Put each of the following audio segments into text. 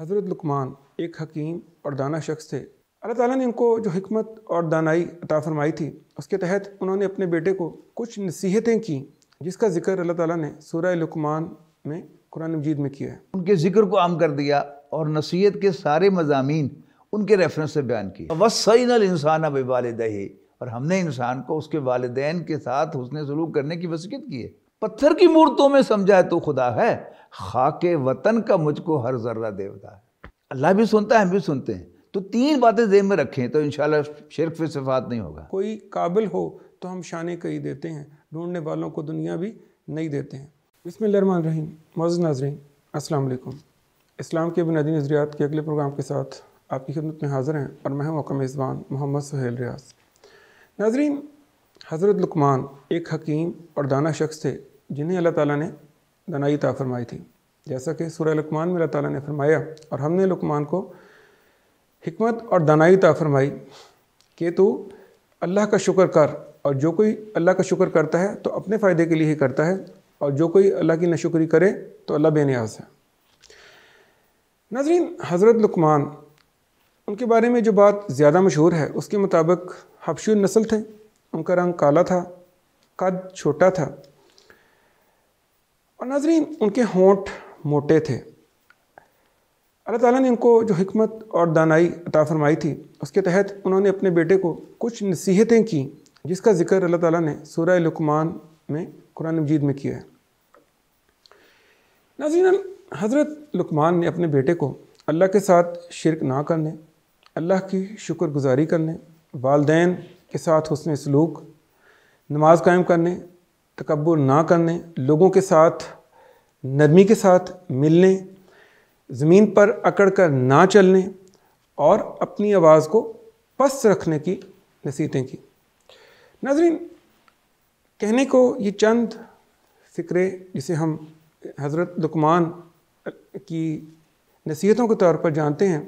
حضرت لقمان ایک حکیم اور دانا شخص تھے۔ اللہ تعالیٰ نے ان کو جو حکمت اور دانائی عطا فرمائی تھی، اس کے تحت انہوں نے اپنے بیٹے کو کچھ نصیحتیں کی، جس کا ذکر اللہ تعالیٰ نے سورہ لقمان میں قرآن مجید میں کیا ہے۔ ان کے ذکر کو عام کر دیا اور نصیحت کے سارے مضامین ان کے ریفرنس سے بیان کیے۔ وَوَصَّيْنَا الْإِنسَانَ بِوَالِدَيْهِ، اور ہم نے انسان کو اس کے والدین کے ساتھ حسن سلوک کرنے کی وصیت کی ہے۔ پتھر کی مورتوں میں سمجھا ہے تو خدا ہے، خاک وطن کا مجھ کو ہر ذرہ دیوتا ہے۔ اللہ بھی سنتا ہے، ہم بھی سنتے ہیں۔ تو تین باتیں ذہن میں رکھیں تو انشاءاللہ شرک فی صفات نہیں ہوگا۔ کوئی قابل ہو تو ہم شانے کئی دیتے ہیں، ڈھونڈنے والوں کو دنیا بھی نہیں دیتے ہیں۔ بسم اللہ الرحمن الرحیم۔ معزز ناظرین، السلام علیکم۔ اسلام کے بنیادی نظریات کے اگلے پروگرام کے ساتھ آپ کی خدمت میں حاضر ہیں اور میں ہوں آپ کا میزبان محمد سہیل ریاض۔ ناظرین، حضرت لقمان ایک حکیم اور دانا شخص تھے جنہیں اللہ تعالیٰ نے دانائی عطا فرمائی تھی۔ جیسا کہ سورہ لقمان میں اللہ تعالیٰ نے فرمایا، اور ہم نے لقمان کو حکمت اور دانائی عطا فرمائی کہ تو اللہ کا شکر کر، اور جو کوئی اللہ کا شکر کرتا ہے تو اپنے فائدے کے لیے ہی کرتا ہے، اور جو کوئی اللہ کی ناشکری کرے تو اللہ بے نیاز ہے۔ ناظرین، حضرت لقمان، ان کے بارے میں جو بات زیادہ مشہور ہے اس کے مطابق حبشی نسل تھے، ان کا رنگ کالا تھا، قد چھوٹا تھا، اور ناظرین ان کے ہونٹ موٹے تھے۔ اللہ تعالیٰ نے ان کو جو حکمت اور دانائی عطا فرمائی تھی، اس کے تحت انہوں نے اپنے بیٹے کو کچھ نصیحتیں کی، جس کا ذکر اللہ تعالیٰ نے سورہ لقمان میں قرآن مجید میں کیا ہے۔ ناظرین، حضرت لقمان نے اپنے بیٹے کو اللہ کے ساتھ شرک نہ کرنے، اللہ کی شکر گزاری کرنے، والدین کے ساتھ حسن سلوک، نماز قائم کرنے، تکبر نہ کرنے، لوگوں کے ساتھ نرمی کے ساتھ ملنے، زمین پر اکڑ کر نہ چلنے اور اپنی آواز کو پست رکھنے کی نصیحتیں کی۔ ناظرین، کہنے کو یہ چند فکرے جسے ہم حضرت لقمان کی نصیحتوں کے طور پر جانتے ہیں،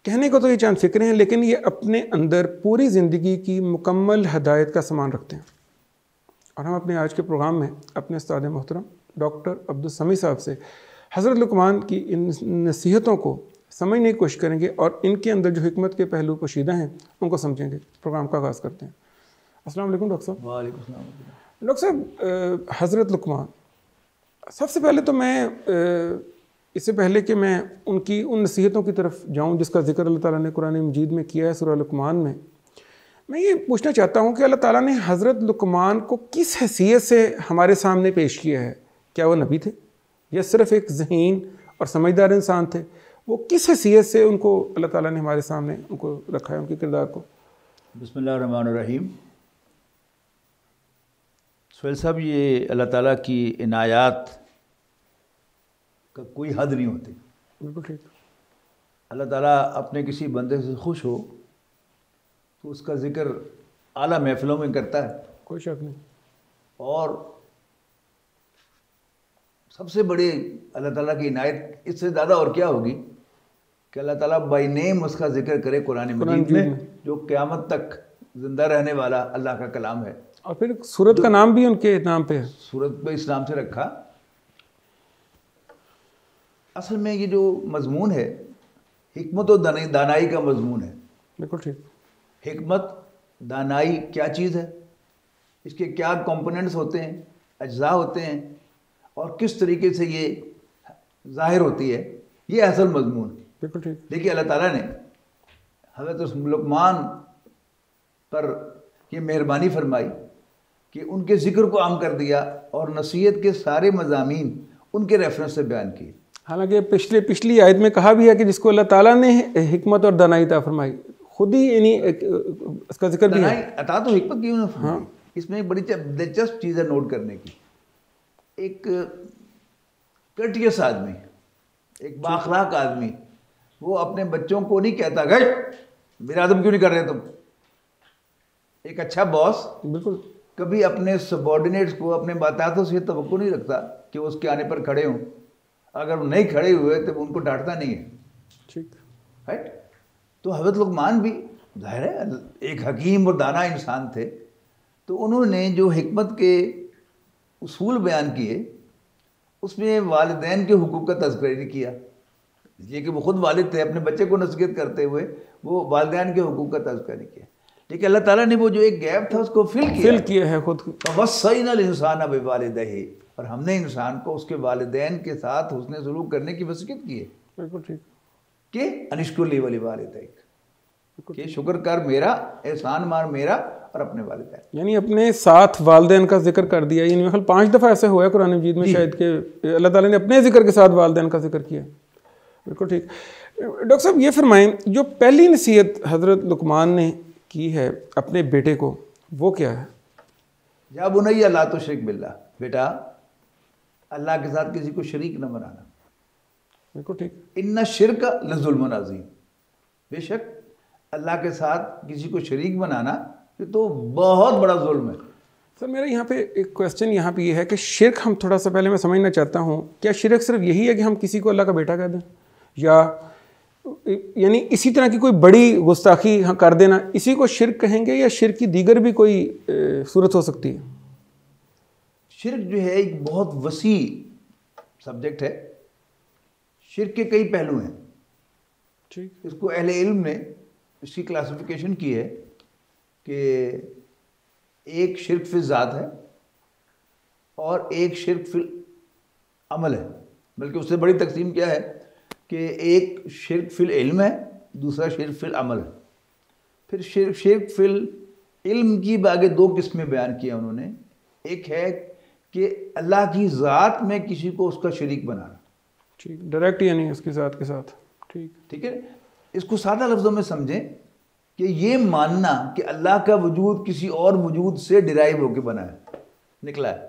کہنے کو تو یہ چند فکرے ہیں، لیکن یہ اپنے اندر پوری زندگی کی مکمل ہدایت کا سامان رکھتے ہیں۔ اور ہم اپنے آج کے پروگرام میں اپنے استاد محترم ڈاکٹر عبدالسمیع صاحب سے حضرت لقمان کی ان نصیحتوں کو سمجھنے کی کوشش کریں گے اور ان کے اندر جو حکمت کے پہلو پوشیدہ ہیں ان کو سمجھیں گے۔ پروگرام کا آغاز کرتے ہیں۔ السلام علیکم ڈاکٹر صاحب۔ وعلیکم السلام۔ ڈاکٹر صاحب، حضرت لقمان، سب سے پہلے تو میں اس سے پہلے کہ میں ان کی ان نصیحتوں کی طرف جاؤں جس کا ذکر اللہ تعالیٰ نے قرآن مجید میں کیا ہے سورہ لقمان میں یہ پوچھنا چاہتا ہوں کہ اللہ تعالیٰ نے حضرت لقمان کو کس حیثیت سے ہمارے سامنے پیش کیا ہے؟ کیا وہ نبی تھے یا صرف ایک ذہین اور سمجھدار انسان تھے؟ وہ کس حیثیت سے ان کو اللہ تعالیٰ نے ہمارے سامنے ان کو رکھا ہے، ان کے کردار کو؟ بسم اللہ الرحمن الرحیم۔ سہیل صاحب، یہ اللہ تعالیٰ کی عنایات کا کوئی حد نہیں ہوتی۔ بالکل ٹھیک۔ اللہ تعالیٰ اپنے کسی بندے سے خوش ہو تو اس کا ذکر اعلیٰ محفلوں میں کرتا ہے، کوئی شک نہیں۔ اور سب سے بڑی اللہ تعالیٰ کی عنایت اس سے زیادہ اور کیا ہوگی کہ اللہ تعالیٰ بائی نیم اس کا ذکر کرے قرآن مجید میں، جو قیامت تک زندہ رہنے والا اللہ کا کلام ہے۔ اور پھر سورت کا نام بھی ان کے نام پہ ہے، سورت پہ اسلام سے رکھا۔ اصل میں یہ جو مضمون ہے حکمت و دانائی کا مضمون ہے۔ بالکل ٹھیک۔ حکمت، دانائی کیا چیز ہے، اس کے کیا کمپوننٹس ہوتے ہیں، اجزاء ہوتے ہیں، اور کس طریقے سے یہ ظاہر ہوتی ہے، یہ اصل مضمون۔ بالکل ٹھیک۔ دیکھیے، اللہ تعالیٰ نے حضرت لقمان پر یہ مہربانی فرمائی کہ ان کے ذکر کو عام کر دیا اور نصیحت کے سارے مضامین ان کے ریفرنس سے بیان کیے۔ حالانکہ پچھلی آیت میں کہا بھی ہے کہ جس کو اللہ تعالیٰ نے حکمت اور دانائی عطا فرمائی، خود ہی یعنی اس کا ذکر بھی ہے۔ عطا تو حکمت کیوں نہ فرمائی؟ اس میں ایک بڑی دلچسپ چیز ہے نوٹ کرنے کی۔ ایک کرٹیس آدمی، ایک بااخلاق آدمی، وہ اپنے بچوں کو نہیں کہتا گئے میرا ادب کیوں نہیں کر رہے تم۔ ایک اچھا باس بالکل کبھی اپنے سبارڈینیٹس کو اپنے ماتحتوں سے توقع نہیں رکھتا کہ وہ اس کے آنے پر کھڑے ہوں، اگر وہ نہیں کھڑے ہوئے تو ان کو ڈانٹتا نہیں ہے۔ ٹھیک، رائٹ؟ تو حضرت لقمان بھی ظاہر ہے ایک حکیم اور دانا انسان تھے، تو انہوں نے جو حکمت کے اصول بیان کیے اس میں والدین کے حقوق کا تذکرہ نہیں کیا، یہ کہ وہ خود والد تھے، اپنے بچے کو نصیحت کرتے ہوئے وہ والدین کے حقوق کا تذکرہ نہیں کیا، لیکن اللہ تعالیٰ نے وہ جو ایک گیپ تھا اس کو فل کیا ہے خود. وَوَصَّيْنَا الْإِنسَانَ بِوَالِدَيْهِ، اور ہم نے انسان کو اس کے والدین کے ساتھ حسن سلوک کرنے کی وصیت کی ہے. بالکل ٹھیک. کہ انشکر لی وَلِوَالِدَيْكَ، کہ شکر کر میرا، احسان مار میرا اور اپنے والدین. یعنی اپنے ساتھ والدین کا ذکر کر دیا. یعنی میرے خیال 5 دفعہ ایسے ہوا ہے قرآن مجید میں شاید کہ اللہ تعالیٰ نے اپنے ذکر کے ساتھ والدین کا ذکر کیا. بالکل ٹھیک. ڈاکٹر صاحب یہ فرمائیں، جو پہلی نصیحت حضرت لقمان نے کی ہے اپنے بیٹے کو، وہ کیا ہے؟ یا بنی لا تشرک باللہ، بیٹا اللہ کے ساتھ کسی کو شریک نہ بنانا. بالکل ٹھیک. ان الشرک لظلم عظیم، بے شک اللہ کے ساتھ کسی کو شریک بنانا یہ تو بہت بڑا ظلم ہے. سر میرا یہاں پہ ایک کویسچن یہاں پہ یہ ہے کہ شرک، ہم تھوڑا سا پہلے میں سمجھنا چاہتا ہوں، کیا شرک صرف یہی ہے کہ ہم کسی کو اللہ کا بیٹا کہہ دیں، یا یعنی اسی طرح کی کوئی بڑی گستاخی کر دینا اسی کو شرک کہیں گے، یا شرک کی دیگر بھی کوئی صورت ہو سکتی ہے؟ شرک جو ہے ایک بہت وسیع سبجیکٹ ہے. شرک کے کئی پہلو ہیں. ٹھیک. اس کو اہل علم نے اس کی کلاسیفیکیشن کی ہے کہ ایک شرک فی ذات ہے اور ایک شرک فی عمل ہے. بلکہ اس سے بڑی تقسیم کیا ہے کہ ایک شرک فی العلم ہے، دوسرا شرک فی العمل ہے. پھر شرک فی العلم کی آگے 2 قسمیں بیان کیا انہوں نے. ایک ہے کہ اللہ کی ذات میں کسی کو اس کا شریک بنانا. ٹھیک. ڈائریکٹ یعنی اس کی ذات کے ساتھ. ٹھیک ہے. اس کو سادہ لفظوں میں سمجھیں کہ یہ ماننا کہ اللہ کا وجود کسی اور وجود سے ڈرائیو ہو کے بنا ہے، نکلا ہے.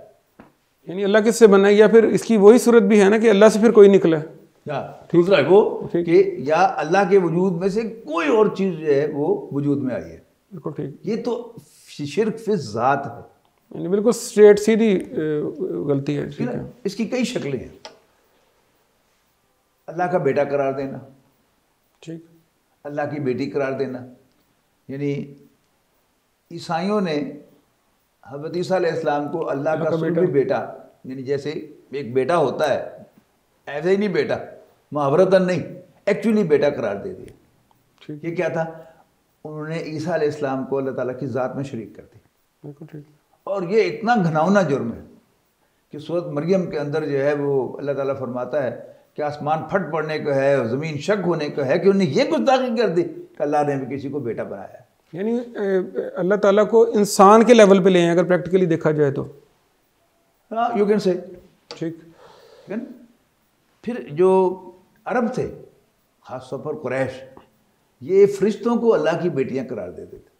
یعنی اللہ کس سے بنا ہے، یا پھر اس کی وہی صورت بھی ہے نا کہ اللہ سے پھر کوئی نکلا ہے. دوسرا ہے وہ کہ یا اللہ کے وجود میں سے کوئی اور چیز جو ہے وہ وجود میں آئی ہے. بالکل ٹھیک. یہ تو شرک فی ذات ہے. یعنی بالکل اسٹریٹ سیدھی غلطی ہے. اس کی کئی شکلیں ہیں. اللہ کا بیٹا قرار دینا، ٹھیک، اللہ کی بیٹی قرار دینا. یعنی عیسائیوں نے حضرت عیسیٰ علیہ السلام کو اللہ کا سلبی بیٹا، یعنی جیسے ایک بیٹا ہوتا ہے ایسے ہی نہیں بیٹا، محاورتاً نہیں، ایکچولی بیٹا قرار دے دیا. یہ کیا تھا؟ انہوں نے عیسیٰ علیہ السلام کو اللہ تعالیٰ کی ذات میں شریک کر دیا. بالکل ٹھیک. اور یہ اتنا گھناؤنا جرم ہے کہ سورۃ مریم کے اندر جو ہے وہ اللہ تعالیٰ فرماتا ہے کہ آسمان پھٹ پڑنے کو ہے اور زمین شک ہونے کو ہے کہ انہیں یہ گستاخی کر دی کہ اللہ نے بھی کسی کو بیٹا بنایا ہے. یعنی اللہ تعالیٰ کو انسان کے لیول پہ لیں اگر پریکٹیکلی دیکھا جائے تو. ہاں، یو کین سے. ٹھیک. پھر جو عرب تھے، خاص طور پر قریش، یہ فرشتوں کو اللہ کی بیٹیاں قرار دیتے تھے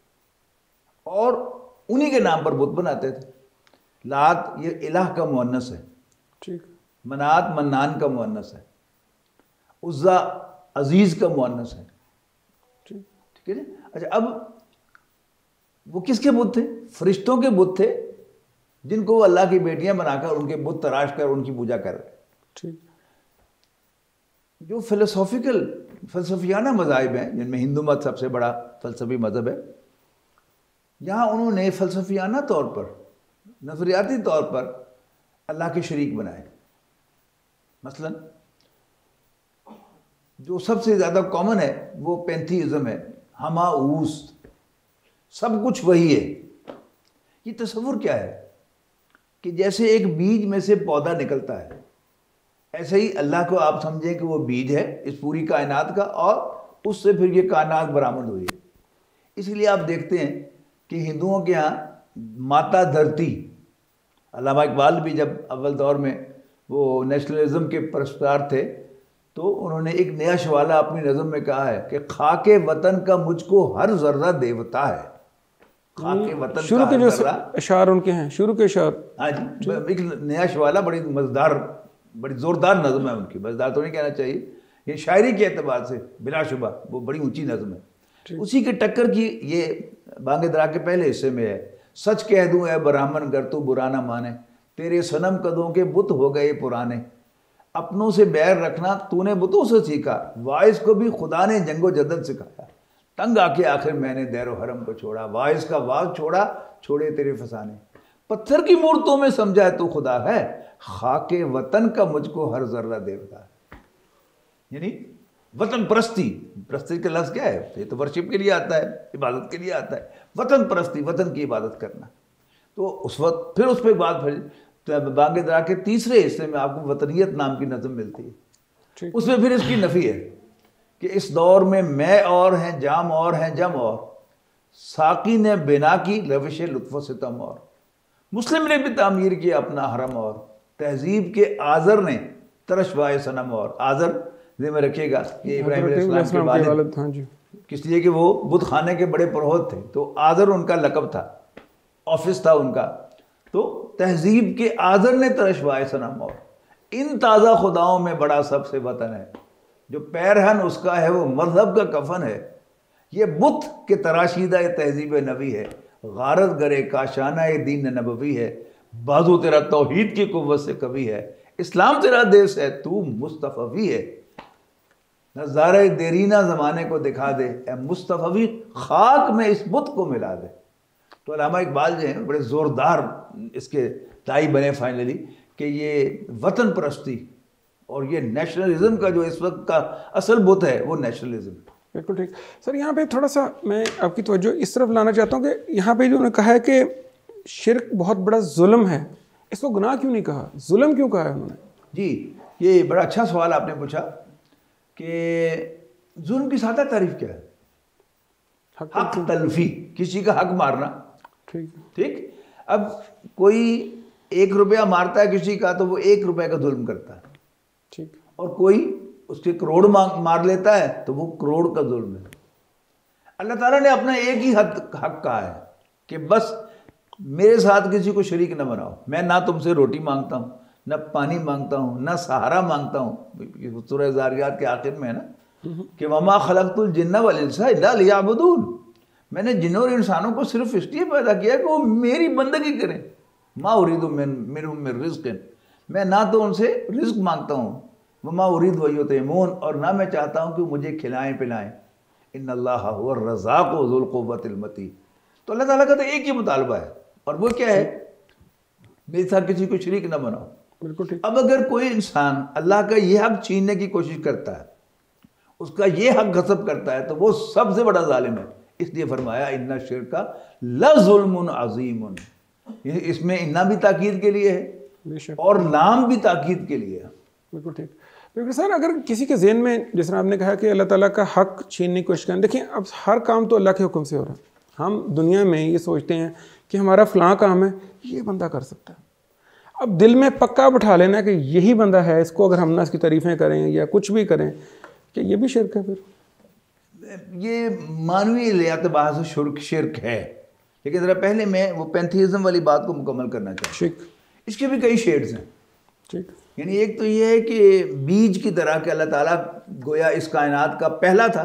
اور انہی کے نام پر بت بناتے تھے. لات یہ الہ کا مؤنث ہے. ٹھیک. منات منان کا مؤنث ہے. عزا عزیز کا مؤنث ہے. ٹھیک ہے نا. اچھا، اب وہ کس کے بت تھے؟ فرشتوں کے بت تھے جن کو وہ اللہ کی بیٹیاں بنا کر ان کے بت تراش کر ان کی پوجا کر رہے. ٹھیک. جو فلسفیانہ مذاہب ہیں جن میں ہندو مت سب سے بڑا فلسفی مذہب ہے، یہاں انہوں نے فلسفیانہ طور پر، نظریاتی طور پر اللہ کے شریک بنائے. مثلا جو سب سے زیادہ کامن ہے وہ پینتھیزم ہے، ہما اوس، سب کچھ وہی ہے. یہ تصور کیا ہے کہ جیسے ایک بیج میں سے پودا نکلتا ہے، ایسے ہی اللہ کو آپ سمجھیں کہ وہ بیج ہے اس پوری کائنات کا، اور اس سے پھر یہ کائنات برآمد ہوئی ہے. اس لیے آپ دیکھتے ہیں کہ ہندوؤں کے ہاں ماتا دھرتی، علامہ اقبال بھی جب اول دور میں وہ نیشنلزم کے پرستار تھے تو انہوں نے ایک نیا شوالہ اپنی نظم میں کہا ہے کہ خاک وطن کا مجھ کو ہر ذرہ دیوتا ہے. خاک وطن شروع کا کے ہر جو ذرہ، اشعار ان کے ہیں، شروع کے اشعار. ہاں جی، ایک نیا شوالہ، بڑی مزدار، بڑی زوردار نظم ہے ان کی. مزدار تو نہیں کہنا چاہیے، یہ شاعری کے اعتبار سے بلا شبہ وہ بڑی اونچی نظم ہے. اسی کے ٹکر کی یہ بانگ درا کے پہلے حصے میں ہے. سچ کہہ دوں اے برہمن گر تو برا نہ مانے، تیرے صنم قدوں کے بت ہو گئے پرانے. اپنوں سے بیر رکھنا تو نے بتوں سے سیکھا، واعظ کو بھی خدا نے جنگ و جدل سکھایا. تنگ آ کے آخر میں نے دیر و حرم کو چھوڑا، واعظ کا واز چھوڑا، چھوڑے تیرے فسانے. پتھر کی مورتوں میں سمجھا ہے تو خدا ہے، خاک وطن کا مجھ کو ہر ذرہ دیوتا ہے. یعنی وطن پرستی کا لفظ کیا ہے؟ یہ تو ورشپ کے لیے آتا ہے، عبادت کے لیے آتا ہے. وطن پرستی، وطن کی عبادت کرنا. تو اس وقت پھر اس پہ ایک بات پھر بانگ درا کے تیسرے حصے میں آپ کو وطنیت نام کی نظم ملتی ہے. اس میں پھر اس کی نفی ہے کہ اس دور میں اور ہیں، جام اور ہیں، جم اور، ساقی نے بنا کی روش لطف و ستم اور، مسلم نے بھی تعمیر کیا اپنا حرم اور، تہذیب کے آذر نے ترش وائے صنم اور. آذر ذہن میں رکھیے گا، یہ ابراہیم علیہ السلام کے والد، کس لیے کہ وہ بت خانے کے بڑے پروہت تھے، تو آذر ان کا لقب تھا، آفس تھا ان کا. تو تہذیب کے آذر نے ترش وائے صنم اور، ان تازہ خداؤں میں بڑا سب سے وطن ہے، جو پیرہن اس کا ہے وہ مذہب کا کفن ہے. یہ بت کے تراشیدہ تہذیب نبی ہے، غارت گرے کاشانہ دین نبوی ہے، بازو تیرا توحید کی قوت سے کبھی ہے، اسلام تیرا دیس ہے تو مصطفی ہے، نظارہ دیرینہ زمانے کو دکھا دے، اے مصطفی خاک میں اس بت کو ملا دے. تو علامہ اقبال جو ہیں بڑے زوردار اس کے دائی بنے فائنلی، کہ یہ وطن پرستی اور یہ نیشنلزم کا جو اس وقت کا اصل بت ہے وہ نیشنلزم. بالکل ٹھیک سر. یہاں پہ تھوڑا سا میں آپ کی توجہ اس طرف لانا چاہتا ہوں کہ یہاں پہ جو انہوں نے کہا ہے کہ شرک بہت بڑا ظلم ہے، اس کو گناہ کیوں نہیں کہا، ظلم کیوں کہا ہے انہوں نے؟ جی یہ بڑا اچھا سوال آپ نے پوچھا کہ ظلم کی سادہ تعریف کیا ہے؟ حق تلفی، کسی کا حق مارنا. ٹھیک. اب کوئی 1 روپیہ مارتا ہے کسی کا تو وہ 1 روپے کا ظلم کرتا ہے. ٹھیک. اور کوئی اس کے کروڑ مار لیتا ہے تو وہ کروڑ کا ظلم ہے. اللہ تعالیٰ نے اپنا ایک ہی حق کہا ہے کہ بس میرے ساتھ کسی کو شریک نہ بناؤ. میں نہ تم سے روٹی مانگتا ہوں، نہ پانی مانگتا ہوں، نہ سہارا مانگتا ہوں. سورہ ذاریات کے آخر میں ہے نا کہ وما خلقت الجن والانس الا لیعبدون، میں نے جنوں اور انسانوں کو صرف اس لیے پیدا کیا کہ وہ میری بندگی کریں. ما اريد منهم من رزق، میں نہ تو ان سے رزق مانگتا ہوں، وما اريد ان يطعمون، اور نہ میں چاہتا ہوں کہ مجھے کھلائیں پلائیں. ان اللہ هو الرزاق ذو القوة المتین. تو اللہ تعالیٰ کا تو ایک ہی مطالبہ ہے، اور وہ کیا ہے؟ میرے ساتھ کسی کو شریک نہ بناؤ. بالکل ٹھیک. اب اگر کوئی انسان اللہ کا یہ حق چھیننے کی کوشش کرتا ہے، اس کا یہ حق غصب کرتا ہے، تو وہ سب سے بڑا ظالم ہے. اس لیے فرمایا ان الشرک لظلم عظیم. اس میں انا بھی تاکید کے لیے ہے اور لام بھی تاکید کے لیے ہے. بالکل ٹھیک. بالکل سر. اگر کسی کے ذہن میں جس طرح آپ نے کہا کہ اللہ تعالیٰ کا حق چھیننے کی کوشش کریں، دیکھیں اب ہر کام تو اللہ کے حکم سے ہو رہا ہے. ہم دنیا میں یہ سوچتے ہیں کہ ہمارا فلاں کام ہے یہ بندہ کر سکتا ہے. اب دل میں پکا بٹھا لینا کہ یہی بندہ ہے، اس کو اگر ہم نہ اس کی تعریفیں کریں یا کچھ بھی کریں کہ یہ بھی شرک ہے. پھر یہ مانوی اعتبار سے شرک ہے. لیکن ذرا پہلے میں وہ پینتھیزم والی بات کو مکمل کرنا چاہتا ہوں. اس کے بھی کئی شیڈز ہیں. ٹھیک. یعنی ایک تو یہ ہے کہ بیج کی طرح کہ اللہ تعالیٰ گویا اس کائنات کا پہلا تھا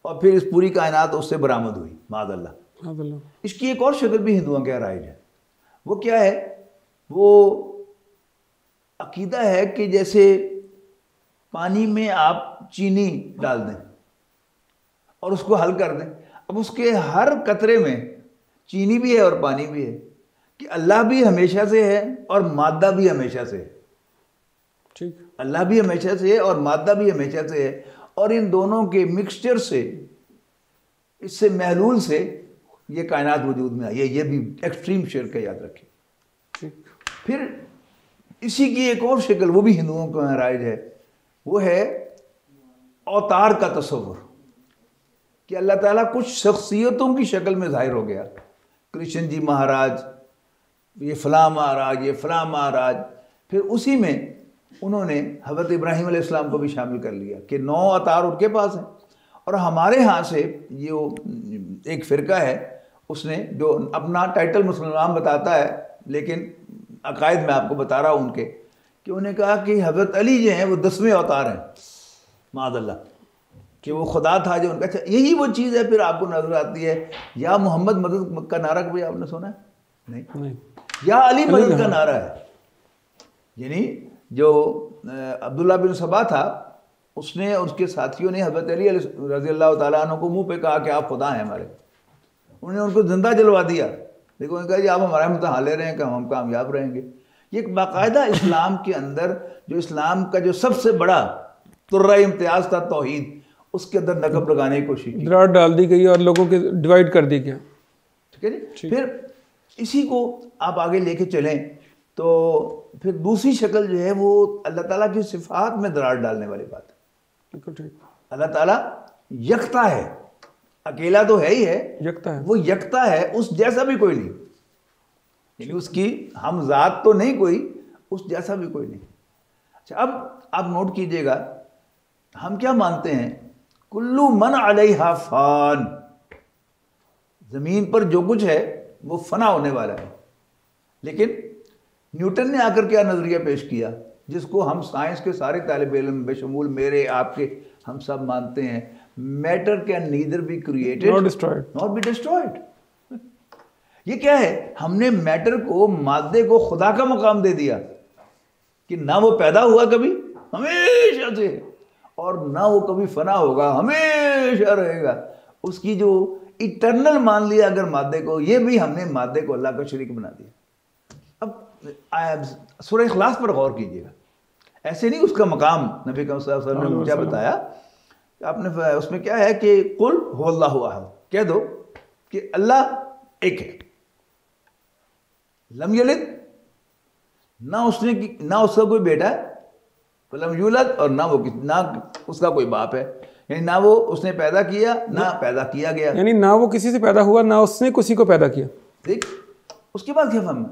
اور پھر اس پوری کائنات اس سے برآمد ہوئی، معاذ اللہ. اس کی ایک اور شکل بھی ہندوؤں کے رائج ہے. وہ کیا ہے؟ وہ عقیدہ ہے کہ جیسے پانی میں آپ چینی ڈال دیں اور اس کو حل کر دیں، اب اس کے ہر قطرے میں چینی بھی ہے اور پانی بھی ہے، کہ اللہ بھی ہمیشہ سے ہے اور مادہ بھی ہمیشہ سے ہے. ٹھیک. اللہ بھی ہمیشہ سے ہے اور مادہ بھی ہمیشہ سے ہے، اور ان دونوں کے مکسچر سے، اس سے محلول سے یہ کائنات وجود میں آئی ہے. یہ بھی ایکسٹریم شرک ہے، یاد رکھیں. پھر اسی کی ایک اور شکل وہ بھی ہندوؤں کو رائج ہے، وہ ہے اوتار کا تصور، کہ اللہ تعالیٰ کچھ شخصیتوں کی شکل میں ظاہر ہو گیا. کرشن جی مہاراج، یہ فلاں مہاراج، یہ فلاں مہاراج. پھر اسی میں انہوں نے حضرت ابراہیم علیہ السلام کو بھی شامل کر لیا کہ 9 اوتار ان کے پاس ہیں. اور ہمارے ہاں سے یہ ایک فرقہ ہے، اس نے جو اپنا ٹائٹل مسلمان بتاتا ہے، لیکن عقائد میں آپ کو بتا رہا ہوں ان کے، کہ انہوں نے کہا کہ حضرت علی جو ہیں وہ 10ویں اوتار ہیں، معاذ اللہ، کہ وہ خدا تھا جو ان کا. اچھا یہی وہ چیز ہے پھر آپ کو نظر آتی ہے یا محمد مدد کا نعرہ کبھی آپ نے سنا ہے؟ نہیں. یا علی مدد کا نعرہ ہے. یعنی جو عبداللہ بن سبا تھا، اس نے، اس کے ساتھیوں نے حضرت علی رضی اللہ تعالیٰ عنہ کو منہ پہ کہا کہ آپ خدا ہیں ہمارے. انہوں نے ان کو زندہ جلوا دیا، لیکن انہوں نے کہا جی آپ ہمارا امتحان لے رہے ہیں کہ ہم کامیاب رہیں گے. یہ ایک باقاعدہ اسلام کے اندر جو اسلام کا جو سب سے بڑا ترہ امتیاز تھا توحید، اس کے اندر نقب لگانے کی کوشش کی، دراڑ ڈال دی گئی اور لوگوں کے ڈیوائڈ کر دی گیا. ٹھیک ہے جی. پھر اسی کو آپ آگے لے کے چلیں تو پھر دوسری شکل جو ہے وہ اللہ تعالیٰ کی صفات میں دراڑ ڈالنے والی بات ہے. بالکل ٹھیک. اللہ تعالیٰ یکتا ہے، اکیلا تو ہے ہی ہے، یکتا ہے، وہ یکتا ہے، اس جیسا بھی کوئی نہیں، یعنی اس کی ہم ذات تو نہیں کوئی، اس جیسا بھی کوئی نہیں. اچھا اب آپ نوٹ کیجئے گا، ہم کیا مانتے ہیں؟ کلو من علیہا فان، زمین پر جو کچھ ہے وہ فنا ہونے والا ہے. لیکن نیوٹن نے آ کر کیا نظریہ پیش کیا جس کو ہم سائنس کے سارے طالب علم بشمول میرے آپ کے ہم سب مانتے ہیں، matter can neither be created nor be destroyed. یہ کیا ہے؟ ہم نے میٹر کو، مادے کو خدا کا مقام دے دیا کہ نہ وہ پیدا ہوا کبھی ہمیشہ سے، اور نہ وہ کبھی فنا ہوگا، ہمیشہ رہے گا. اس کی جو ایٹرنل مان لیا اگر مادے کو، یہ بھی ہم نے مادے کو اللہ کا شریک بنا دیا. اب سورہ اخلاص پر غور کیجئے گا، ایسے نہیں اس کا مقام نبی کریم صلی اللہ علیہ وسلم نے کیا بتایا، آپ نے اس میں کیا ہے کہ قل هو اللہ احد، کہہ دو کہ اللہ ایک ہے، لم یلد، نہ اس کا کوئی بیٹا ہے، ولم یولد، اور نہ اس کا کوئی باپ ہے، یعنی نہ وہ اس نے پیدا کیا نہ پیدا کیا گیا، یعنی نہ وہ کسی سے پیدا ہوا نہ اس نے کسی کو پیدا کیا. ٹھیک. اس کے بعد کیا فہم؟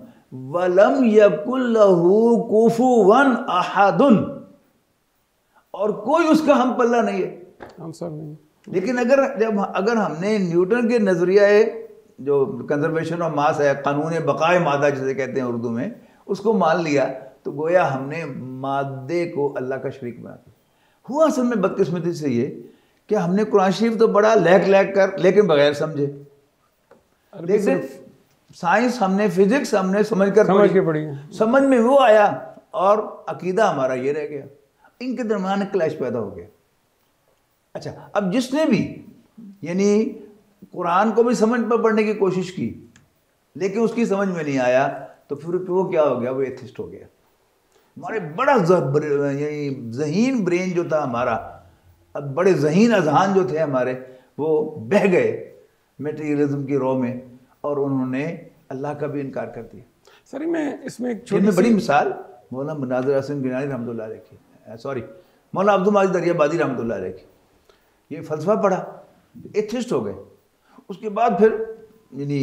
وَلَمْ يَكُنْ لَهُ كُفُوًا أَحَدٌ، اور کوئی اس کا ہم پلہ نہیں ہے. ہم سب نہیں. لیکن اگر ہم نے نیوٹن کے نظریہ جو کنزرویشن آف ماس ہے، قانون بقائے مادہ جسے کہتے ہیں اردو میں، اس کو مان لیا تو گویا ہم نے مادے کو اللہ کا شریک بنا دیا. ہوا اصل میں بدقسمتی سے یہ کہ ہم نے قرآن شریف تو بڑا لیک کر لیکن بغیر سمجھے، لیکن سائنس ہم نے، فزکس ہم نے سمجھ کے پڑھی، سمجھ میں وہ آیا اور عقیدہ ہمارا یہ رہ گیا. ان کے درمیان کلیش پیدا ہو گیا. اچھا اب جس نے بھی یعنی قرآن کو بھی سمجھ پر پڑھنے کی کوشش کی لیکن اس کی سمجھ میں نہیں آیا تو پھر وہ کیا ہو گیا؟ وہ ایتھسٹ ہو گیا. ہمارے بڑا ذہین برین جو تھا ہمارا، بڑے ذہین اذہان جو تھے ہمارے، وہ بہہ گئے میٹیریلزم کی رو میں اور انہوں نے اللہ کا بھی انکار کر دیا. سر میں اس میں ایک چھوٹی بڑی مثال مولانا مناظر حسن گنانی رحمۃ اللہ علیہ کی، مولانا عبد الماجد دریا بادی رحمۃ اللہ علیہ کی. یہ فلسفہ پڑھا، ایتھسٹ ہو گئے. اس کے بعد پھر یعنی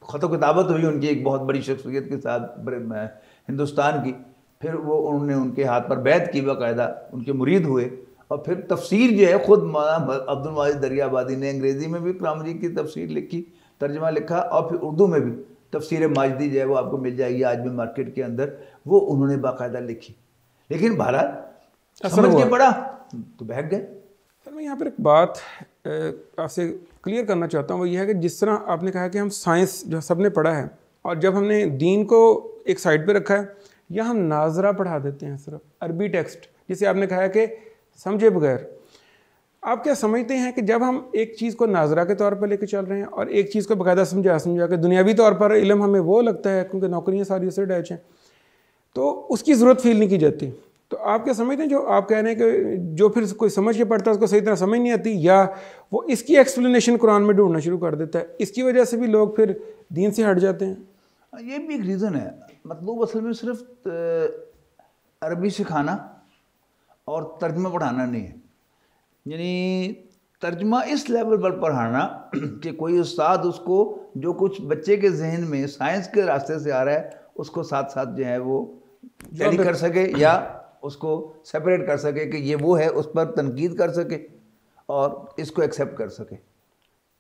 خط و کتابت ہوئی ان کی ایک بہت بڑی شخصیت کے ساتھ ہندوستان کی. پھر وہ انہوں نے ان کے ہاتھ پر بیعت کی، باقاعدہ ان کے مرید ہوئے، اور پھر تفسیر جو ہے خود مولانا عبد الماجد دریا بادی نے انگریزی میں بھی کلام مجید کی تفسیر لکھی، ترجمہ لکھا، اور پھر اردو میں بھی تفسیر ماجدی جو ہے وہ آپ کو مل جائے گی آج بھی مارکیٹ کے اندر، وہ انہوں نے باقاعدہ لکھی. لیکن بہرحال سمجھ کے پڑھا تو بہک گئے. سر میں یہاں پر ایک بات آپ سے کلیئر کرنا چاہتا ہوں، وہ یہ ہے کہ جس طرح آپ نے کہا کہ ہم سائنس جو سب نے پڑھا ہے اور جب ہم نے دین کو ایک سائڈ پہ رکھا ہے، یا ہم ناظرہ پڑھا دیتے ہیں صرف عربی ٹیکسٹ، جسے آپ نے کہا کہ سمجھے بغیر. آپ کیا سمجھتے ہیں کہ جب ہم ایک چیز کو ناظرہ کے طور پر لے کے چل رہے ہیں اور ایک چیز کو باقاعدہ سمجھا کے دنیاوی طور پر علم ہمیں وہ لگتا ہے کیونکہ نوکریاں ساری اسے اٹیچ ہیں تو اس کی ضرورت فیل نہیں کی جاتی، تو آپ کیا سمجھتے ہیں جو آپ کہہ رہے ہیں کہ جو پھر کوئی سمجھ کے پڑھتا ہے اس کو صحیح طرح سمجھ نہیں آتی، یا وہ اس کی ایکسپلینیشن قرآن میں ڈھونڈنا شروع کر دیتا ہے، اس کی وجہ سے بھی لوگ پھر دین سے ہٹ جاتے ہیں؟ یہ بھی ایک ریزن ہے. مطلوب اصل میں صرف عربی سکھانا اور ترجمہ پڑھانا نہیں ہے، یعنی ترجمہ اس لیول پر پڑھانا کہ کوئی استاد اس کو جو کچھ بچے کے ذہن میں سائنس کے راستے سے آ رہا ہے اس کو ساتھ ساتھ جو ہے وہ ٹیلی کر سکے یا اس کو سیپریٹ کر سکے کہ یہ وہ ہے، اس پر تنقید کر سکے اور اس کو ایکسیپٹ کر سکے.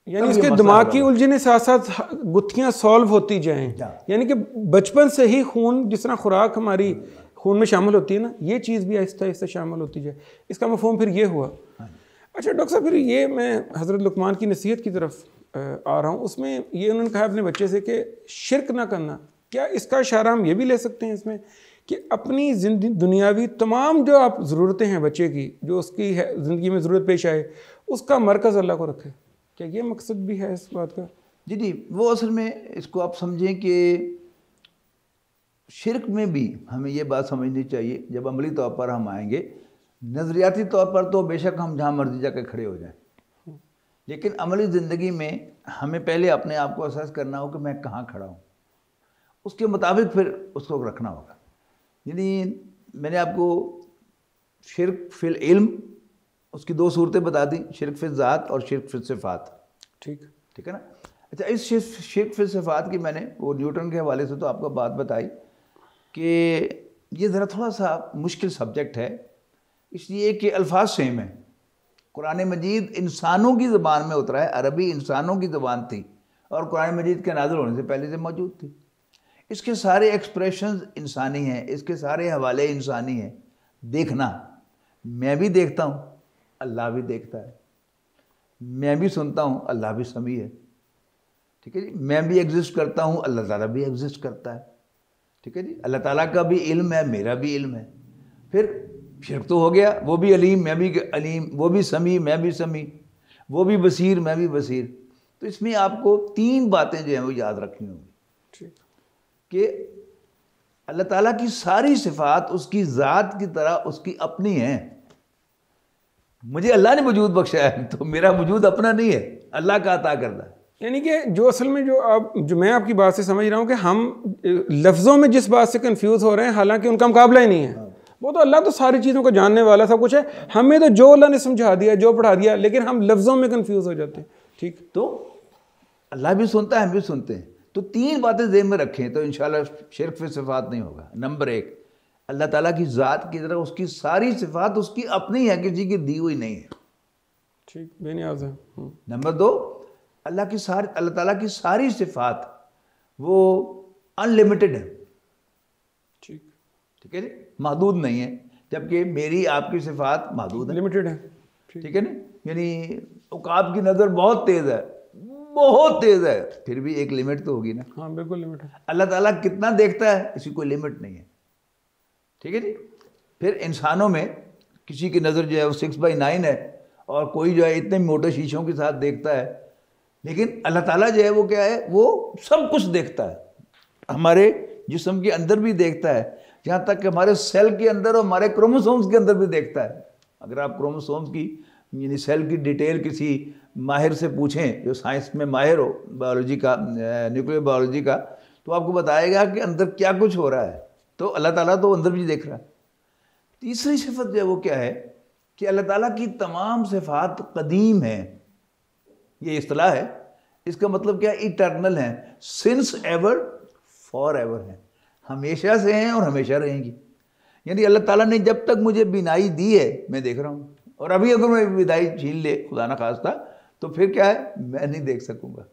یعنی اس کے دماغ کی الجھنیں ساتھ ساتھ گتھیاں سالو ہوتی جائیں، یعنی کہ بچپن سے ہی خون جس طرح خوراک ہماری خون میں شامل ہوتی ہے نا، یہ چیز بھی آہستہ آہستہ شامل ہوتی جائے. اس کا مفہوم پھر یہ ہوا. اچھا ڈاکٹر صاحب، پھر یہ میں حضرت لقمان کی نصیحت کی طرف آ رہا ہوں. اس میں یہ انہوں نے کہا اپنے بچے سے کہ شرک نہ کرنا. کیا اس کا اشارہ ہم یہ بھی لے سکتے ہیں اس میں کہ اپنی دنیاوی تمام جو آپ ضرورتیں ہیں بچے کی، جو اس کی زندگی میں ضرورت پیش آئے، اس کا مرکز اللہ کو رکھے؟ کیا یہ مقصد بھی ہے اس بات کا؟ جی وہ اصل میں اس کو آپ سمجھیں کہ شرک میں بھی ہمیں یہ بات سمجھنی چاہیے جب عملی طور پر ہم آئیں گے. نظریاتی طور پر تو بے شک ہم جہاں مرضی جا کے کھڑے ہو جائیں، لیکن عملی زندگی میں ہمیں پہلے اپنے آپ کو اسیس کرنا ہو کہ میں کہاں کھڑا ہوں، اس کے مطابق پھر اس کو رکھنا ہوگا۔ یعنی میں نے آپ کو شرک فی العلم اس کی 2 صورتیں بتا دیں، شرک فی الذات اور شرک فی الصفات، ٹھیک ہے نا۔ اچھا، اس شرک فی الصفات کی میں نے وہ نیوٹن کے حوالے سے تو آپ کو بات بتائی کہ یہ ذرا تھوڑا سا مشکل سبجیکٹ ہے، اس لیے کہ الفاظ سیم ہیں۔ قرآن مجید انسانوں کی زبان میں اترا ہے، عربی انسانوں کی زبان تھی اور قرآن مجید کے نازل ہونے سے پہلے سے موجود تھی۔ اس کے سارے ایکسپریشنز انسانی ہیں، اس کے سارے حوالے انسانی ہیں۔ دیکھنا، میں بھی دیکھتا ہوں، اللہ بھی دیکھتا ہے، میں بھی سنتا ہوں، اللہ بھی سمیع ہے، ٹھیک ہے جی، میں بھی ایگزسٹ کرتا ہوں، اللہ تعالیٰ بھی ایگزسٹ کرتا ہے، ٹھیک ہے جی، اللہ تعالیٰ کا بھی علم ہے، میرا بھی علم ہے۔ پھر شرک تو ہو گیا، وہ بھی علیم میں بھی علیم، وہ بھی سمیع میں بھی سمیع، وہ بھی بصیر میں بھی بصیر۔ تو اس میں آپ کو 3 باتیں جو ہیں وہ یاد رکھنی ہوں گی کہ اللہ تعالیٰ کی ساری صفات اس کی ذات کی طرح اس کی اپنی ہیں۔ مجھے اللہ نے وجود بخشا ہے تو میرا وجود اپنا نہیں ہے، اللہ کا عطا کردہ ہے۔ یعنی کہ جو اصل میں جو میں آپ کی بات سے سمجھ رہا ہوں کہ ہم لفظوں میں جس بات سے کنفیوز ہو رہے ہیں، حالانکہ ان کا مقابلہ ہی نہیں ہے۔ وہ تو اللہ تو ساری چیزوں کو جاننے والا سب کچھ ہے، ہمیں تو جو اللہ نے سمجھا دیا، جو پڑھا دیا، لیکن ہم لفظوں میں کنفیوز ہو جاتے ہیں۔ ٹھیک، تو اللہ بھی سنتا ہے، ہم بھی سنتے ہیں۔ تو 3 باتیں ذہن میں رکھیں تو انشاءاللہ شرک فی صفات نہیں ہوگا۔ نمبر 1، اللہ تعالیٰ کی ذات کی طرح اس کی ساری صفات اس کی اپنی ہے، کسی کی دی ہوئی نہیں ہے، ٹھیک، بے نیاز ہے۔ نمبر 2، اللہ تعالیٰ کی ساری صفات وہ ان لمیٹڈ ہے، ٹھیک ہے جی، محدود نہیں ہے، جبکہ میری آپ کی صفات محدود ہیں، لمیٹڈ ہے، ٹھیک ہے نا۔ یعنی عقاب کی نظر بہت تیز ہے، بہت تیز ہے، پھر بھی ایک لمٹ تو ہوگی نا۔ ہاں بالکل لمٹ ہے۔ اللہ تعالیٰ کتنا دیکھتا ہے، اس کی کوئی لمٹ نہیں ہے، ٹھیک ہے جی۔ پھر انسانوں میں کسی کی نظر جو ہے وہ 6/9 ہے، اور کوئی جو ہے اتنے موٹے شیشوں کے ساتھ دیکھتا ہے، لیکن اللہ تعالیٰ جو ہے وہ کیا ہے، وہ سب کچھ دیکھتا ہے، ہمارے جسم کے اندر بھی دیکھتا ہے، یہاں تک کہ ہمارے سیل کے اندر اور ہمارے کروموسومز کے اندر بھی دیکھتا ہے۔ اگر آپ کروموسومز کی یعنی سیل کی ڈیٹیل کسی ماہر سے پوچھیں جو سائنس میں ماہر ہو، بایولوجی کا، نیوکلیئر بایولوجی کا، تو آپ کو بتائے گا کہ اندر کیا کچھ ہو رہا ہے۔ تو اللہ تعالیٰ تو اندر بھی دیکھ رہا ہے۔ تیسری صفت جو ہے وہ کیا ہے کہ اللہ تعالیٰ کی تمام صفات قدیم ہیں، یہ اصطلاح ہے، اس کا مطلب کیا ہے، ایٹرنل ہیں، سنس ایور فار ایور ہیں، ہمیشہ سے ہیں اور ہمیشہ رہیں گی۔ یعنی اللہ تعالیٰ نے جب تک مجھے بینائی دی ہے میں دیکھ رہا ہوں، اور ابھی اگر میں بینائی چھین لے خدا نہ خواستہ تو پھر کیا ہے، میں نہیں دیکھ سکوں گا،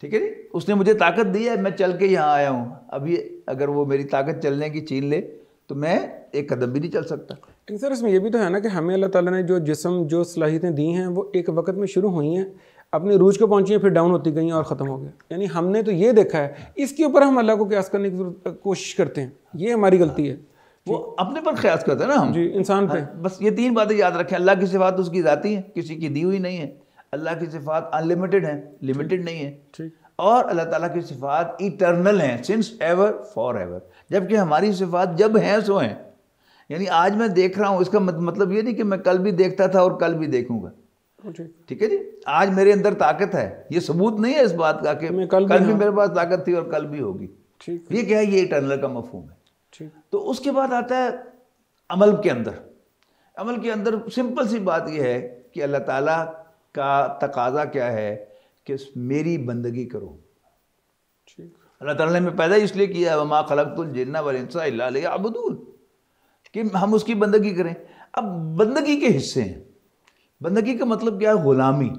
ٹھیک ہے جی۔ اس نے مجھے طاقت دی ہے، میں چل کے یہاں آیا ہوں، ابھی اگر وہ میری طاقت چلنے کی چھین لے تو میں ایک قدم بھی نہیں چل سکتا۔ لیکن سر اس میں یہ بھی تو ہے نا کہ ہمیں اللہ تعالیٰ نے جو جسم، جو صلاحیتیں دی ہیں وہ ایک وقت میں شروع ہوئی ہیں، اپنے عروج کو پہنچی ہیں، پھر ڈاؤن ہوتی گئی ہیں اور ختم ہو گیا۔ یعنی ہم نے تو یہ دیکھا ہے، اس کے اوپر ہم اللہ کو قیاس کرنے کی کوشش کرتے ہیں، یہ ہماری غلطی ہے۔ وہ اپنے پر قیاس کرتے ہیں نا ہم، جی، انسان پہ۔ بس یہ 3 باتیں یاد رکھیں، اللہ کی صفات اس کی ذاتی ہیں، کسی کی دی ہوئی نہیں ہے، اللہ کی صفات ان لمیٹڈ ہیں، لمیٹڈ نہیں ہے، اور اللہ تعالیٰ کی صفات ایٹرنل ہیں، سنس ایور فار ایور، جبکہ ہماری صفات جب ہیں سو ہیں۔ یعنی آج میں دیکھ رہا ہوں، اس کا مطلب یہ نہیں کہ میں کل بھی دیکھتا تھا اور کل بھی دیکھوں گا، ٹھیک ہے جی۔ آج میرے اندر طاقت ہے، یہ ثبوت نہیں ہے اس بات کا کہ کل بھی میرے پاس طاقت تھی اور کل بھی ہوگی، یہ کیا ہے، یہ ایٹرنل کا مفہوم ہے۔ تو اس کے بعد آتا ہے عمل کے اندر۔ عمل کے اندر سمپل سی بات یہ ہے کہ اللہ تعالیٰ کا تقاضا کیا ہے کہ میری بندگی کرو۔ اللہ تعالیٰ نے ہمیں پیدا اس لیے کیا ہے، وَمَا خَلَقْتُ الْجِنَّ وَالْإِنسَ إِلَّا لِيَعْبُدُونِ، کہ ہم اس کی بندگی کریں۔ اب بندگی کے حصے ہیں، بندگی کا مطلب کیا ہے، غلامی۔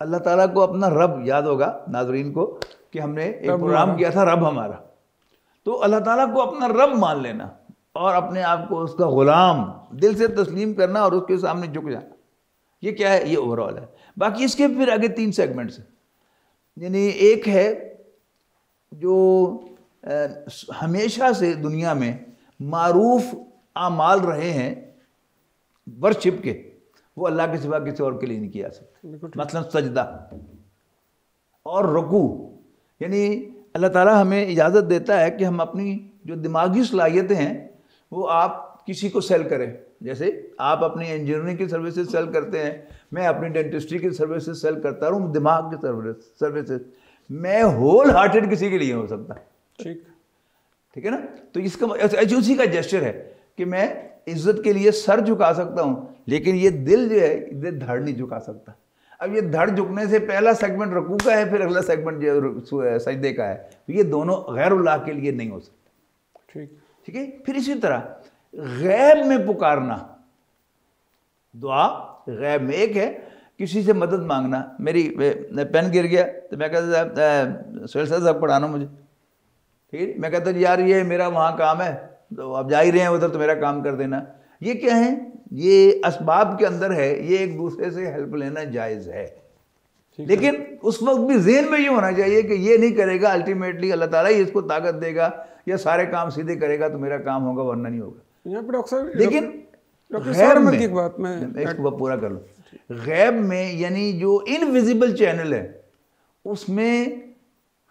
اللہ تعالیٰ کو اپنا رب، یاد ہوگا ناظرین کو کہ ہم نے ایک پروگرام کیا تھا رب ہمارا، تو اللہ تعالیٰ کو اپنا رب مان لینا اور اپنے آپ کو اس کا غلام دل سے تسلیم کرنا اور اس کے سامنے جھک جانا، یہ کیا ہے، یہ اوور آل ہے۔ باقی اس کے پھر آگے 3 سیگمنٹس ہیں۔ یعنی ایک ہے جو ہمیشہ سے دنیا میں معروف اعمال رہے ہیں ورشپ کے، وہ اللہ کے سوا کسی اور کے لیے نہیں کیا سکتے، مثلا سجدہ اور رکوع۔ یعنی اللہ تعالیٰ ہمیں اجازت دیتا ہے کہ ہم اپنی جو دماغی صلاحیتیں ہیں وہ آپ کسی کو سیل کریں، جیسے آپ اپنی انجینئرنگ کی سروسز سیل کرتے ہیں، میں اپنی ڈینٹسٹری کی سروسز سیل کرتا ہوں، دماغ کی سروسز، میں ہول ہارٹیڈ کسی کے لیے ہو سکتا. ٹھیک ہے نا. تو اس کا اسی کا جیسچر ہے کہ میں عزت کے لیے سر جھکا سکتا ہوں، لیکن یہ دل جو ہے یہ دھڑ نہیں جھکا سکتا. اب یہ دھڑ جھکنے سے پہلا سیگمنٹ رکوع کا ہے، پھر اگلا سیگمنٹ جو سجدے کا ہے، تو یہ دونوں غیر اللہ کے لیے نہیں ہو سکتا. ٹھیک ہے. پھر اسی طرح غیب میں پکارنا، دعا غیب میں ایک ہے کسی سے مدد مانگنا. میری پین گر گیا تو میں کہتا تھا سہیل صاحب پڑھانا مجھے. ٹھیک ہے. میں کہتا ہوں یار یہ میرا وہاں کام ہے، تو آپ جا ہی رہے ہیں ادھر، تو میرا کام کر دینا. یہ کیا ہے؟ یہ اسباب کے اندر ہے، یہ ایک دوسرے سے ہیلپ لینا جائز ہے. لیکن اس وقت بھی ذہن میں یہ ہونا چاہیے کہ یہ نہیں کرے گا الٹیمیٹلی اللہ تعالیٰ ہی اس کو طاقت دے گا یا سارے کام سیدھے کرے گا تو میرا کام ہوگا، ورنہ نہیں ہوگا. لیکن غیب میں اس کو پورا کر لوں. غیب میں یعنی جو انویزیبل چینل ہے، اس میں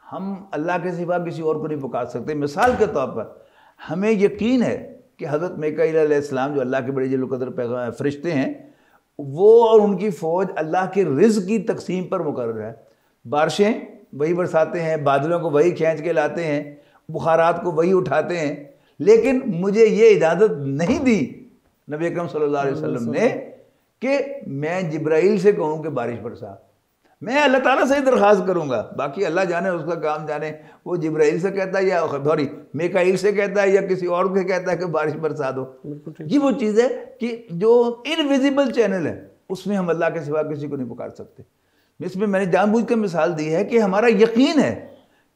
ہم اللہ کے سوا کسی اور کو نہیں پکار سکتے. مثال کے طور پر ہمیں یقین ہے کہ حضرت میکائیل علیہ السلام جو اللہ کے بڑے جلیل القدر فرشتے ہیں، وہ اور ان کی فوج اللہ کے رزق کی تقسیم پر مقرر ہے. بارشیں وہی برساتے ہیں، بادلوں کو وہی کھینچ کے لاتے ہیں، بخارات کو وہی اٹھاتے ہیں. لیکن مجھے یہ اجازت نہیں دی نبی اکرم صلی اللہ علیہ وسلم نے کہ میں جبرائیل سے کہوں کہ بارش برسا. میں اللہ تعالیٰ سے ہی درخواست کروں گا، باقی اللہ جانے، اس کا کام جانے. وہ جبرائیل سے کہتا ہے یا میکائیل سے کہتا ہے یا کسی اور کو کہتا ہے کہ بارش برسا دو. یہ وہ چیز ہے کہ جو انویزیبل چینل ہے، اس میں ہم اللہ کے سوا کسی کو نہیں پکار سکتے. اس میں نے جان بوجھ کے مثال دی ہے کہ ہمارا یقین ہے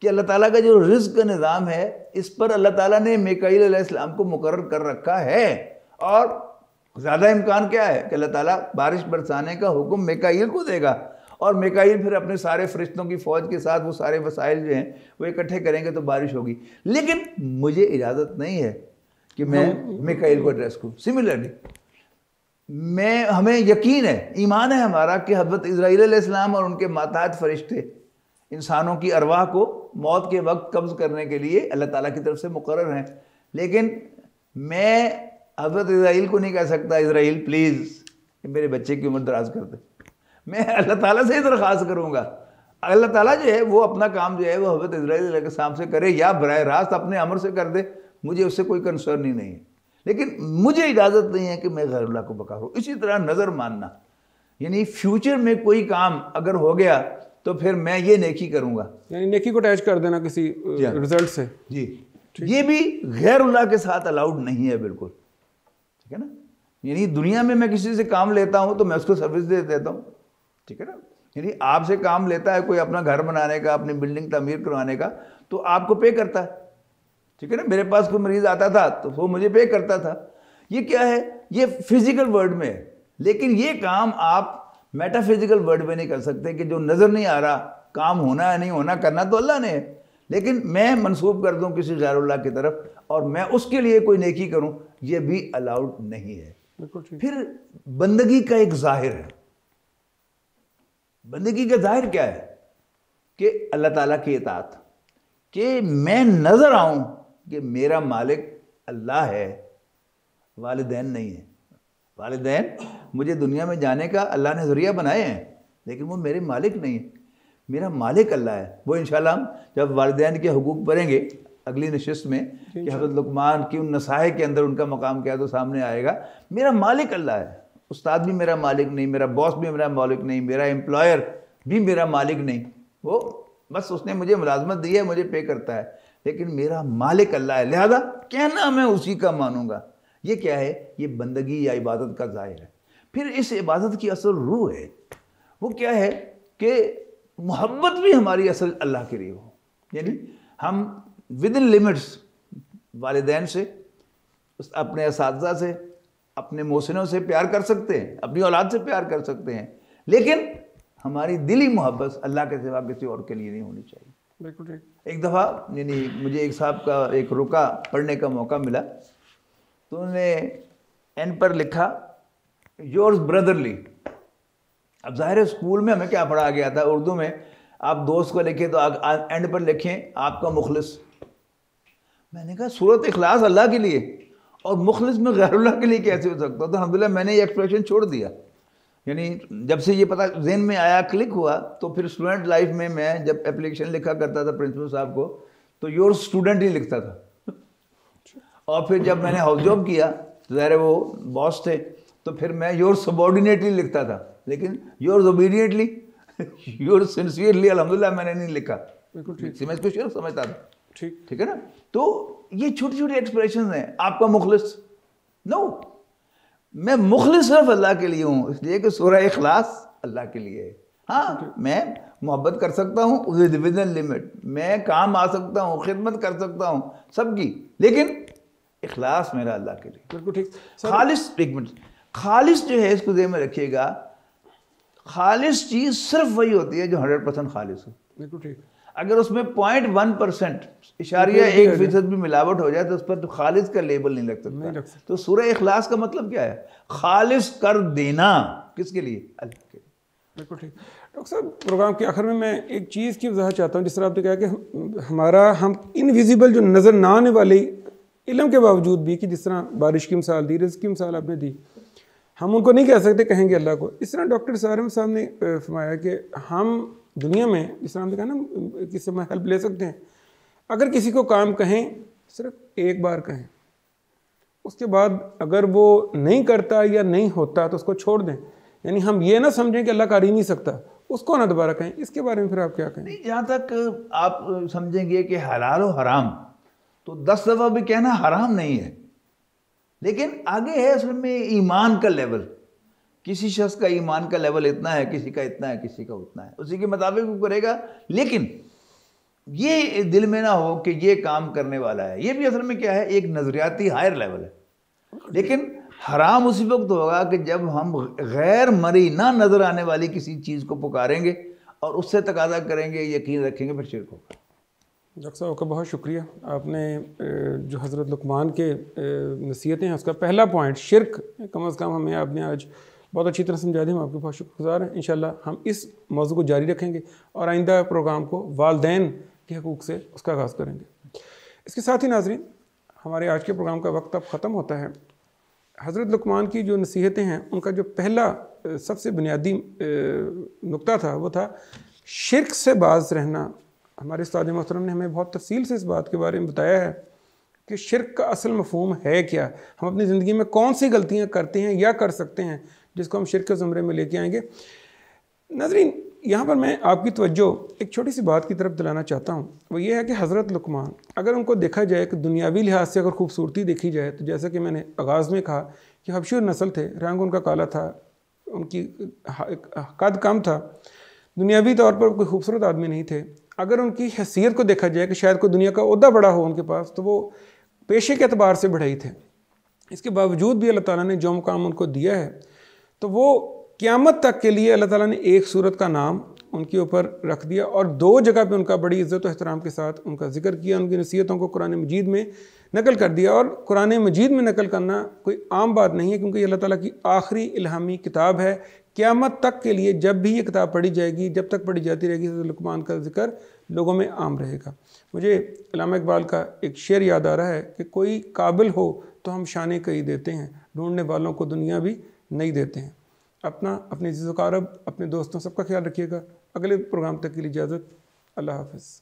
کہ اللہ تعالیٰ کا جو رزق کا نظام ہے، اس پر اللہ تعالیٰ نے میکائیل علیہ السلام کو مقرر کر رکھا ہے. اور زیادہ امکان کیا ہے کہ اللہ تعالیٰ بارش برسانے کا حکم میکائیل کو دے گا، اور میکائیل پھر اپنے سارے فرشتوں کی فوج کے ساتھ وہ سارے وسائل جو ہیں وہ اکٹھے کریں گے تو بارش ہوگی. لیکن مجھے اجازت نہیں ہے کہ میں میکائیل کو ایڈریس کروں. سملرلی ہمیں یقین ہے، ایمان ہے ہمارا کہ حضرت اسرائیل علیہ السلام اور ان کے ماتحت فرشتے انسانوں کی ارواح کو موت کے وقت قبض کرنے کے لیے اللہ تعالیٰ کی طرف سے مقرر ہیں. لیکن میں حضرت اسرائیل کو نہیں کہہ سکتا اسرائیل پلیز میرے بچے کی عمر دراز کر دے. میں اللہ تعالیٰ سے ہی درخواست کروں گا. اللہ تعالیٰ جو ہے وہ اپنا کام جو ہے وہ حضرت اسرائیل علیہ السلام سے کرے یا براہ راست اپنے امر سے کر دے، مجھے اس سے کوئی کنسرن ہی نہیں ہے. لیکن مجھے اجازت نہیں ہے کہ میں غیر اللہ کو پکاروں. اسی طرح نظر ماننا، یعنی فیوچر میں کوئی کام اگر ہو گیا تو پھر میں یہ نیکی کروں گا، یعنی نیکی کو اٹیچ کر دینا کسی رزلٹ سے. جی یہ بھی غیر اللہ کے ساتھ الاؤڈ نہیں ہے بالکل. ٹھیک ہے نا. یعنی دنیا میں میں کسی سے کام لیتا ہوں تو میں اس کو سروس دے دیتا ہوں. ٹھیک ہے نا. یعنی آپ سے کام لیتا ہے کوئی اپنا گھر بنانے کا، اپنی بلڈنگ تعمیر کروانے کا، تو آپ کو پے کرتا ہے. ٹھیک ہے نا. میرے پاس کوئی مریض آتا تھا تو وہ مجھے پے کرتا تھا. یہ کیا ہے؟ یہ فزیکل ورلڈ میں ہے. لیکن یہ کام آپ میٹا فزیکل ورلڈ میں نہیں کر سکتے کہ جو نظر نہیں آ رہا کام ہونا ہے نہیں ہونا، کرنا تو اللہ نے ہے. لیکن میں منسوب کر دوں کسی غیر اللہ کی طرف اور میں اس کے لیے کوئی نیکی کروں، یہ بھی الاؤڈ نہیں ہے. پھر بندگی کا ایک ظاہر ہے. بندگی کا ظاہر کیا ہے؟ کہ اللہ تعالیٰ کی اطاعت، کہ میں نظر آؤں کہ میرا مالک اللہ ہے، والدین نہیں ہے. والدین مجھے دنیا میں جانے کا اللہ نے ذریعہ بنائے ہیں، لیکن وہ میرے مالک نہیں ہے. میرا مالک اللہ ہے. وہ انشاءاللہ ہم جب والدین کے حقوق پڑھیں گے اگلی نشست میں کہ حضرت لقمان کی ان نصائح کے اندر ان کا مقام کیا تو سامنے آئے گا. میرا مالک اللہ ہے. استاد بھی میرا مالک نہیں، میرا باس بھی میرا مالک نہیں، میرا امپلائر بھی میرا مالک نہیں. وہ بس اس نے مجھے ملازمت دی ہے، مجھے پے کرتا ہے، لیکن میرا مالک اللہ ہے. لہذا کہنا میں اسی کا مانوں گا. یہ کیا ہے؟ یہ بندگی یا عبادت کا ظاہر ہے. پھر اس عبادت کی اصل روح ہے. وہ کیا ہے؟ کہ محبت بھی ہماری اصل اللہ کے لیے ہو. یعنی ہم ود ان لمٹس والدین سے، اپنے اساتذہ سے، اپنے محسنوں سے پیار کر سکتے ہیں، اپنی اولاد سے پیار کر سکتے ہیں، لیکن ہماری دلی محبت اللہ کے سوا کسی اور کے لیے نہیں ہونی چاہیے. بالکل. ایک دفعہ یعنی مجھے ایک صاحب کا ایک رکا پڑھنے کا موقع ملا، تو انہوں نے این پر لکھا یورز برادرلی. اب ظاہر ہے اسکول میں ہمیں کیا پڑھا گیا تھا اردو میں، آپ دوست کو لکھیں تو اینڈ پر لکھیں آپ کا مخلص. میں نے کہا سورۃ اخلاص اللہ کے لیے اور مخلص میں غیر اللہ کے لیے کیسے ہو سکتا؟ تو الحمدللہ میں نے یہ ایکسپریشن چھوڑ دیا. یعنی جب سے یہ پتہ ذہن میں آیا، کلک ہوا، تو پھر اسٹوڈنٹ لائف میں جب اپلیکیشن لکھا کرتا تھا پرنسپل صاحب کو تو یور اسٹوڈنٹ ہی لکھتا تھا. اور پھر جب میں نے ہاؤس جاب کیا، ظاہر ہے وہ باس تھے، تو پھر میں یور سبارڈینیٹلی لکھتا تھا، لیکن یور اوبیڈینٹلی، یور سنسیئرلی الحمدللہ میں نے نہیں لکھا. بالکل ٹھیک، میں اس کو شرک سمجھتا تھا. ٹھیک ہے نا. تو یہ چھوٹی چھوٹی ایکسپریشنز ہیں. آپ کا مخلص نو، میں مخلص صرف اللہ کے لیے ہوں، اس لیے کہ سورہ اخلاص اللہ کے لیے ہے. ہاں میں محبت کر سکتا ہوں ود ان لمٹ، میں کام آ سکتا ہوں، خدمت کر سکتا ہوں سب کی، لیکن اخلاص میرا اللہ کے لیے. بالکل ٹھیک. خالص، ایک منٹ، خالص جو ہے اس کو ذہن میں رکھیے گا، خالص چیز صرف وہی ہوتی ہے جو 100% خالص ہو. بالکل ٹھیک. اگر اس میں 0.1% اشاریہ 1% بھی ملاوٹ ہو جائے تو اس پر تو خالص کا لیبل نہیں لگ سکتا. تو سورہ اخلاص کا مطلب کیا ہے؟ خالص کر دینا. کس کے لیے؟ اللہ کے لیے. بالکل ٹھیک. ڈاکٹر صاحب پروگرام کے آخر میں ایک چیز کی وضاحت چاہتا ہوں. جس طرح آپ نے کہا کہ ہم انویزیبل جو نظر نہ آنے والی علم کے باوجود بھی، کہ جس طرح بارش کی مثال دی، رزق کی مثال آپ نے دی، ہم ان کو نہیں کہہ سکتے کہیں گے اللہ کو. اس طرح ڈاکٹر سارم صاحب نے فرمایا کہ ہم دنیا میں، جس طرح ہم نے کہا نا کسی سے ہیلپ لے سکتے ہیں، اگر کسی کو کام کہیں صرف ایک بار کہیں، اس کے بعد اگر وہ نہیں کرتا یا نہیں ہوتا تو اس کو چھوڑ دیں. یعنی ہم یہ نہ سمجھیں کہ اللہ کر ہی نہیں سکتا، اس کو نہ دوبارہ کہیں. اس کے بارے میں پھر آپ کیا کہیں؟ جہاں تک آپ سمجھیں گے کہ حلال و حرام، تو 10 دفعہ بھی کہنا حرام نہیں ہے، لیکن آگے ہے اصل میں ایمان کا لیول. کسی شخص کا ایمان کا لیول اتنا ہے، کسی کا اتنا ہے، کسی کا اتنا ہے، اسی کے مطابق وہ کرے گا. لیکن یہ دل میں نہ ہو کہ یہ کام کرنے والا ہے. یہ بھی اصل میں کیا ہے؟ ایک نظریاتی ہائر لیول ہے. لیکن حرام اسی وقت ہوگا کہ جب ہم غیر مرئی نہ نظر آنے والی کسی چیز کو پکاریں گے اور اس سے تقاضا کریں گے، یقین رکھیں گے، پھر شرک ہوگا. ڈاکٹر صاحب کا بہت شکریہ. آپ نے جو حضرت لقمان کے نصیحتیں ہیں اس کا پہلا پوائنٹ شرک، کم از کم ہمیں آپ نے آج بہت اچھی طرح سمجھا دی. ہم آپ کے بہت شکر گزار ہیں. انشاءاللہ ہم اس موضوع کو جاری رکھیں گے اور آئندہ پروگرام کو والدین کے حقوق سے اس کا آغاز کریں گے. اس کے ساتھ ہی ناظرین، ہمارے آج کے پروگرام کا وقت اب ختم ہوتا ہے. حضرت لقمان کی جو نصیحتیں ہیں ان کا جو پہلا سب سے بنیادی نقطہ تھا وہ تھا شرک سے باز رہنا. ہمارے استاد محترم نے ہمیں بہت تفصیل سے اس بات کے بارے میں بتایا ہے کہ شرک کا اصل مفہوم ہے کیا، ہم اپنی زندگی میں کون سی غلطیاں کرتے ہیں یا کر سکتے ہیں جس کو ہم شرک کے زمرے میں لے کے آئیں گے. ناظرین، یہاں پر میں آپ کی توجہ ایک چھوٹی سی بات کی طرف دلانا چاہتا ہوں. وہ یہ ہے کہ حضرت لقمان اگر ان کو دیکھا جائے کہ دنیاوی لحاظ سے اگر خوبصورتی دیکھی جائے تو جیسا کہ میں نے آغاز میں کہا کہ حبشی نسل تھے، رنگ ان کا کالا تھا، ان کی قد کم تھا، دنیاوی طور پر کوئی خوبصورت آدمی نہیں تھے. اگر ان کی حیثیت کو دیکھا جائے کہ شاید کوئی دنیا کا عہدہ بڑا ہو ان کے پاس، تو وہ پیشے کے اعتبار سے بڑھئی تھے. اس کے باوجود بھی اللہ تعالیٰ نے جو مقام ان کو دیا ہے تو وہ قیامت تک کے لیے اللہ تعالیٰ نے ایک سورت کا نام ان کے اوپر رکھ دیا اور 2 جگہ پہ ان کا بڑی عزت و احترام کے ساتھ ان کا ذکر کیا. ان کی نصیحتوں کو قرآن مجید میں نقل کر دیا. اور قرآن مجید میں نقل کرنا کوئی عام بات نہیں ہے، کیونکہ یہ اللہ تعالیٰ کی آخری الہامی کتاب ہے. قیامت تک کے لیے جب بھی یہ کتاب پڑھی جائے گی، جب تک پڑھی جاتی رہے گی، حضرت لقمان کا ذکر لوگوں میں عام رہے گا. مجھے علامہ اقبال کا ایک شعر یاد آ رہا ہے کہ کوئی قابل ہو تو ہم شانے کئی دیتے ہیں، ڈھونڈنے والوں کو دنیا بھی نہیں دیتے ہیں. اپنے عزیز و اقارب، اپنے دوستوں، سب کا خیال رکھیے گا. اگلے پروگرام تک کے لیے اجازت. اللہ حافظ.